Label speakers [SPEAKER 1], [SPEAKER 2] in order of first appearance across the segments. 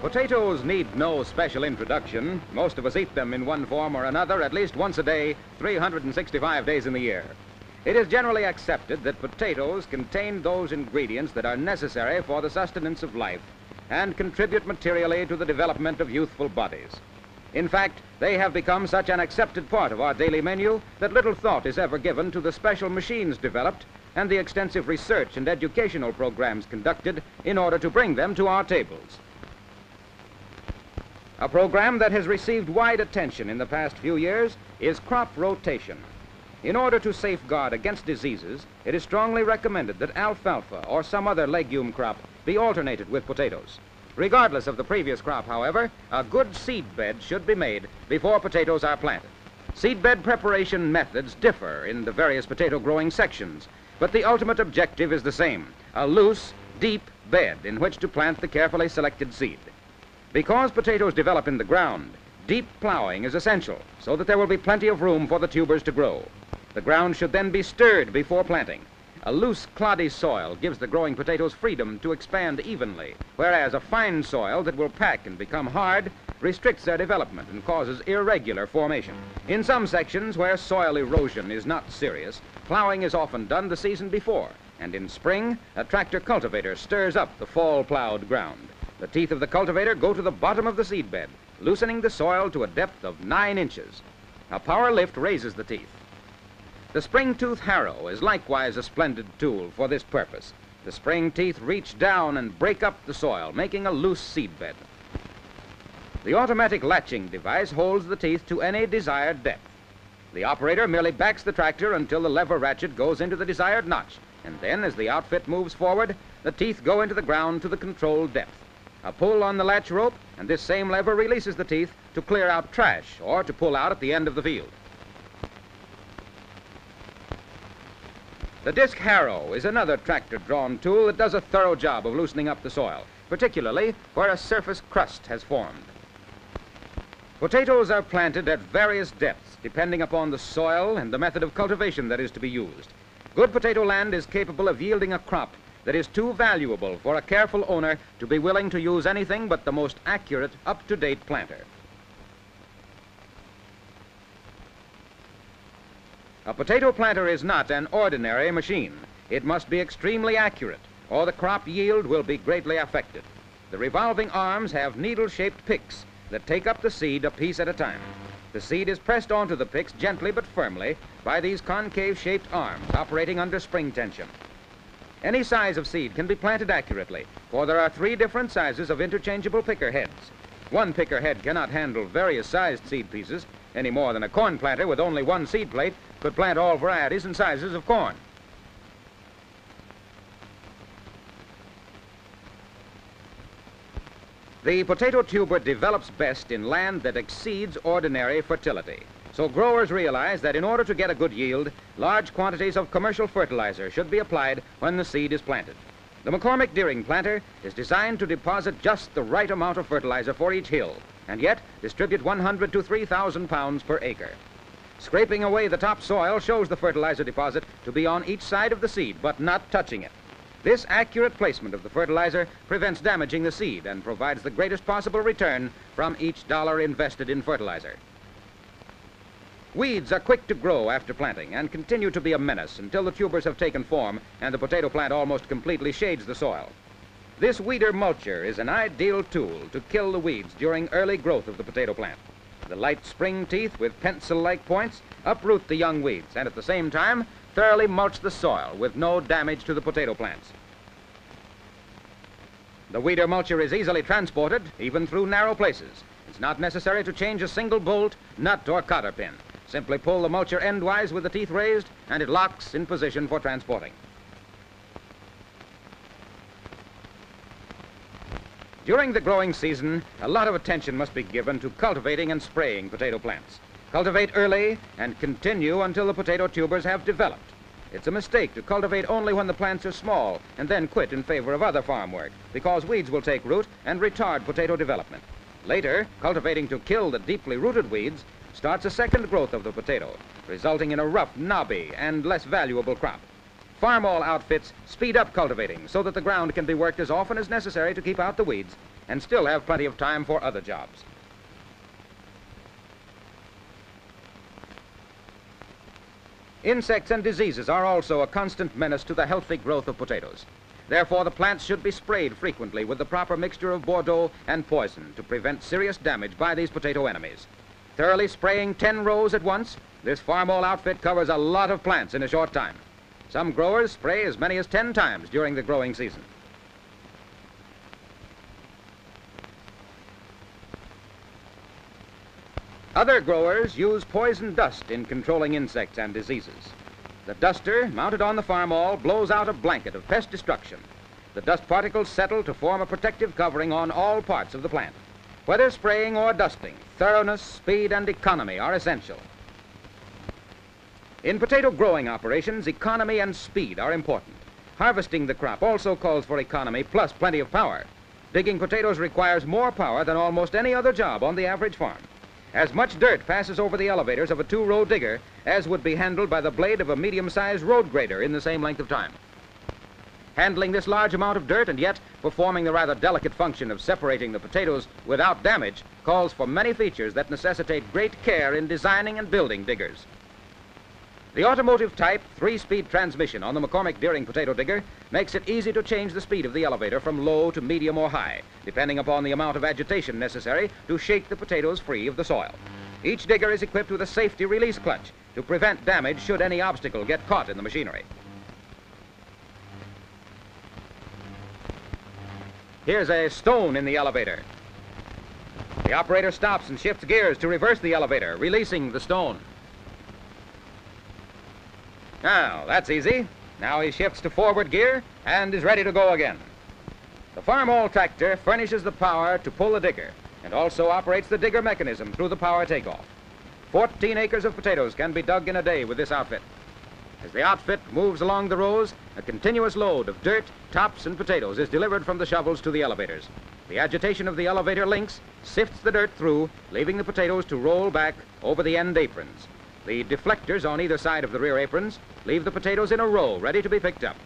[SPEAKER 1] Potatoes need no special introduction. Most of us eat them in one form or another at least once a day, 365 days in the year. It is generally accepted that potatoes contain those ingredients that are necessary for the sustenance of life and contribute materially to the development of youthful bodies. In fact, they have become such an accepted part of our daily menu that little thought is ever given to the special machines developed and the extensive research and educational programs conducted in order to bring them to our tables. A program that has received wide attention in the past few years is crop rotation. In order to safeguard against diseases, it is strongly recommended that alfalfa or some other legume crop be alternated with potatoes. Regardless of the previous crop, however, a good seed bed should be made before potatoes are planted. Seed bed preparation methods differ in the various potato growing sections, but the ultimate objective is the same: a loose, deep bed in which to plant the carefully selected seed. Because potatoes develop in the ground, deep plowing is essential so that there will be plenty of room for the tubers to grow. The ground should then be stirred before planting. A loose, cloddy soil gives the growing potatoes freedom to expand evenly, whereas a fine soil that will pack and become hard restricts their development and causes irregular formation. In some sections where soil erosion is not serious, plowing is often done the season before, and in spring, a tractor cultivator stirs up the fall-plowed ground. The teeth of the cultivator go to the bottom of the seed bed, loosening the soil to a depth of 9 inches. A power lift raises the teeth. The spring-tooth harrow is likewise a splendid tool for this purpose. The spring teeth reach down and break up the soil, making a loose seed bed. The automatic latching device holds the teeth to any desired depth. The operator merely backs the tractor until the lever ratchet goes into the desired notch, and then, as the outfit moves forward, the teeth go into the ground to the controlled depth. A pull on the latch rope, and this same lever releases the teeth to clear out trash or to pull out at the end of the field. The disc harrow is another tractor-drawn tool that does a thorough job of loosening up the soil, particularly where a surface crust has formed. Potatoes are planted at various depths, depending upon the soil and the method of cultivation that is to be used. Good potato land is capable of yielding a crop that is too valuable for a careful owner to be willing to use anything but the most accurate, up-to-date planter. A potato planter is not an ordinary machine. It must be extremely accurate, or the crop yield will be greatly affected. The revolving arms have needle-shaped picks that take up the seed a piece at a time. The seed is pressed onto the picks gently but firmly by these concave-shaped arms operating under spring tension. Any size of seed can be planted accurately, for there are 3 different sizes of interchangeable picker heads. One picker head cannot handle various sized seed pieces any more than a corn planter with only one seed plate could plant all varieties and sizes of corn. The potato tuber develops best in land that exceeds ordinary fertility. So growers realize that in order to get a good yield, large quantities of commercial fertilizer should be applied when the seed is planted. The McCormick Deering planter is designed to deposit just the right amount of fertilizer for each hill, and yet distribute 100 to 3,000 pounds per acre. Scraping away the top soil shows the fertilizer deposit to be on each side of the seed, but not touching it. This accurate placement of the fertilizer prevents damaging the seed and provides the greatest possible return from each dollar invested in fertilizer. Weeds are quick to grow after planting and continue to be a menace until the tubers have taken form and the potato plant almost completely shades the soil. This weeder mulcher is an ideal tool to kill the weeds during early growth of the potato plant. The light spring teeth with pencil-like points uproot the young weeds and at the same time thoroughly mulch the soil with no damage to the potato plants. The weeder mulcher is easily transported, even through narrow places. It's not necessary to change a single bolt, nut, or cotter pin. Simply pull the mulcher endwise with the teeth raised, and it locks in position for transporting. During the growing season, a lot of attention must be given to cultivating and spraying potato plants. Cultivate early and continue until the potato tubers have developed. It's a mistake to cultivate only when the plants are small and then quit in favor of other farm work, because weeds will take root and retard potato development. Later, cultivating to kill the deeply rooted weeds starts a second growth of the potato, resulting in a rough, knobby, and less valuable crop. Farmall outfits speed up cultivating so that the ground can be worked as often as necessary to keep out the weeds and still have plenty of time for other jobs. Insects and diseases are also a constant menace to the healthy growth of potatoes. Therefore, the plants should be sprayed frequently with the proper mixture of Bordeaux and poison to prevent serious damage by these potato enemies. Thoroughly spraying 10 rows at once, this Farmall outfit covers a lot of plants in a short time. Some growers spray as many as 10 times during the growing season. Other growers use poison dust in controlling insects and diseases. The duster, mounted on the Farmall, blows out a blanket of pest destruction. The dust particles settle to form a protective covering on all parts of the plant. Whether spraying or dusting, thoroughness, speed, and economy are essential. In potato growing operations, economy and speed are important. Harvesting the crop also calls for economy plus plenty of power. Digging potatoes requires more power than almost any other job on the average farm. As much dirt passes over the elevators of a 2-row digger as would be handled by the blade of a medium-sized road grader in the same length of time. Handling this large amount of dirt and yet performing the rather delicate function of separating the potatoes without damage calls for many features that necessitate great care in designing and building diggers. The automotive type 3-speed transmission on the McCormick Deering potato digger makes it easy to change the speed of the elevator from low to medium or high, depending upon the amount of agitation necessary to shake the potatoes free of the soil. Each digger is equipped with a safety release clutch to prevent damage should any obstacle get caught in the machinery. Here's a stone in the elevator. The operator stops and shifts gears to reverse the elevator, releasing the stone. Now, that's easy. Now he shifts to forward gear and is ready to go again. The Farmall tractor furnishes the power to pull the digger and also operates the digger mechanism through the power takeoff. 14 acres of potatoes can be dug in a day with this outfit. As the outfit moves along the rows, a continuous load of dirt, tops, and potatoes is delivered from the shovels to the elevators. The agitation of the elevator links sifts the dirt through, leaving the potatoes to roll back over the end aprons. The deflectors on either side of the rear aprons leave the potatoes in a row, ready to be picked up.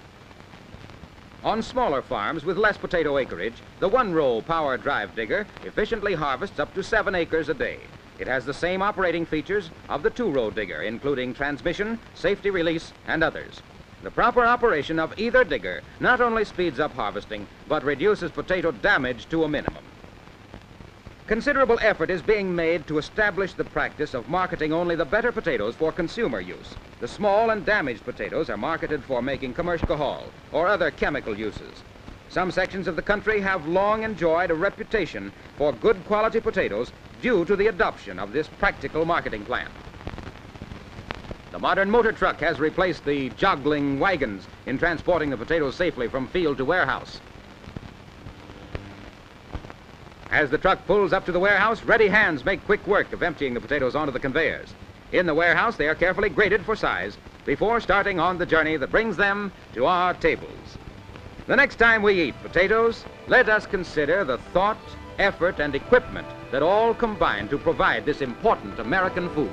[SPEAKER 1] On smaller farms with less potato acreage, the 1-row power drive digger efficiently harvests up to 7 acres a day. It has the same operating features of the 2-row digger, including transmission, safety release, and others. The proper operation of either digger not only speeds up harvesting, but reduces potato damage to a minimum. Considerable effort is being made to establish the practice of marketing only the better potatoes for consumer use. The small and damaged potatoes are marketed for making commercial alcohol or other chemical uses. Some sections of the country have long enjoyed a reputation for good quality potatoes due to the adoption of this practical marketing plan. The modern motor truck has replaced the joggling wagons in transporting the potatoes safely from field to warehouse. As the truck pulls up to the warehouse, ready hands make quick work of emptying the potatoes onto the conveyors. In the warehouse, they are carefully graded for size before starting on the journey that brings them to our tables. The next time we eat potatoes, let us consider the thought, effort, and equipment that all combine to provide this important American food.